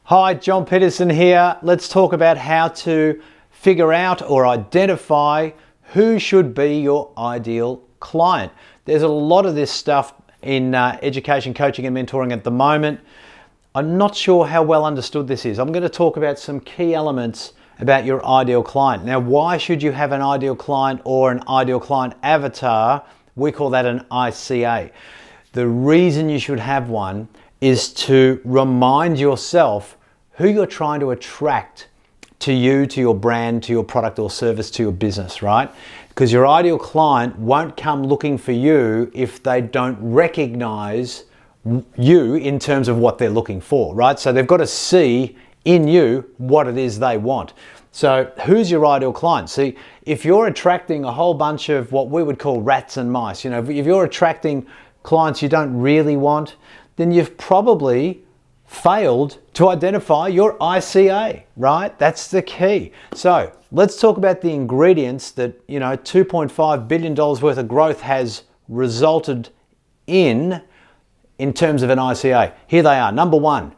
Hi, John Peterson here. Let's talk about how to figure out or identify who should be your ideal client. There's a lot of this stuff in education, coaching and mentoring at the moment. I'm not sure how well understood this is. I'm going to talk about some key elements about your ideal client. Now, why should you have an ideal client or an ideal client avatar? We call that an ICA. The reason you should have one is to remind yourself who you're trying to attract to you, to your brand, to your product or service, to your business, right? Because your ideal client won't come looking for you if they don't recognize you in terms of what they're looking for, right? So they've got to see in you what it is they want. So who's your ideal client? See, if you're attracting a whole bunch of what we would call rats and mice, if you're attracting clients you don't really want, then you've probably failed to identify your ICA, right? That's the key. So let's talk about the ingredients that, $2.5 billion worth of growth has resulted in terms of an ICA. Here they are. Number one,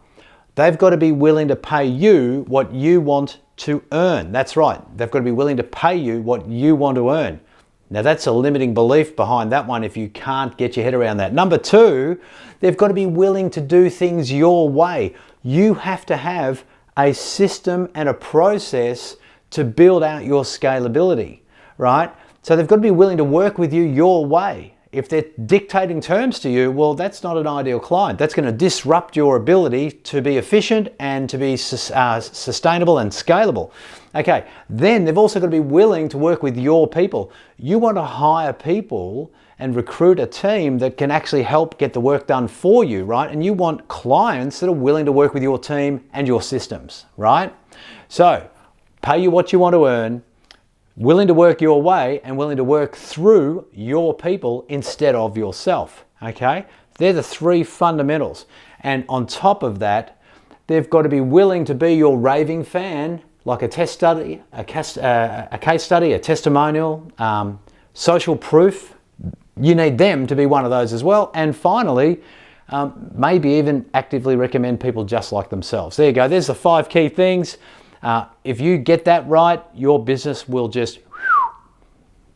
they've got to be willing to pay you what you want to earn. That's right. They've got to be willing to pay you what you want to earn. Now that's a limiting belief behind that one if you can't get your head around that. Number two, they've got to be willing to do things your way. You have to have a system and a process to build out your scalability, right? So they've got to be willing to work with you your way. If they're dictating terms to you, well, that's not an ideal client. That's going to disrupt your ability to be efficient and to be sustainable and scalable. Okay, then they've also got to be willing to work with your people. You want to hire people and recruit a team that can actually help get the work done for you, right? And you want clients that are willing to work with your team and your systems, right? So, pay you what you want to earn, willing to work your way and willing to work through your people instead of yourself, okay? They're the three fundamentals. And on top of that, they've got to be willing to be your raving fan, like a test study, a case study, a testimonial, social proof. You need them to be one of those as well. And finally, maybe even actively recommend people just like themselves. There you go. There's the 5 key things. If you get that right, your business will just,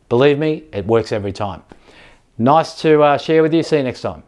believe me, it works every time. Nice to share with you. See you next time.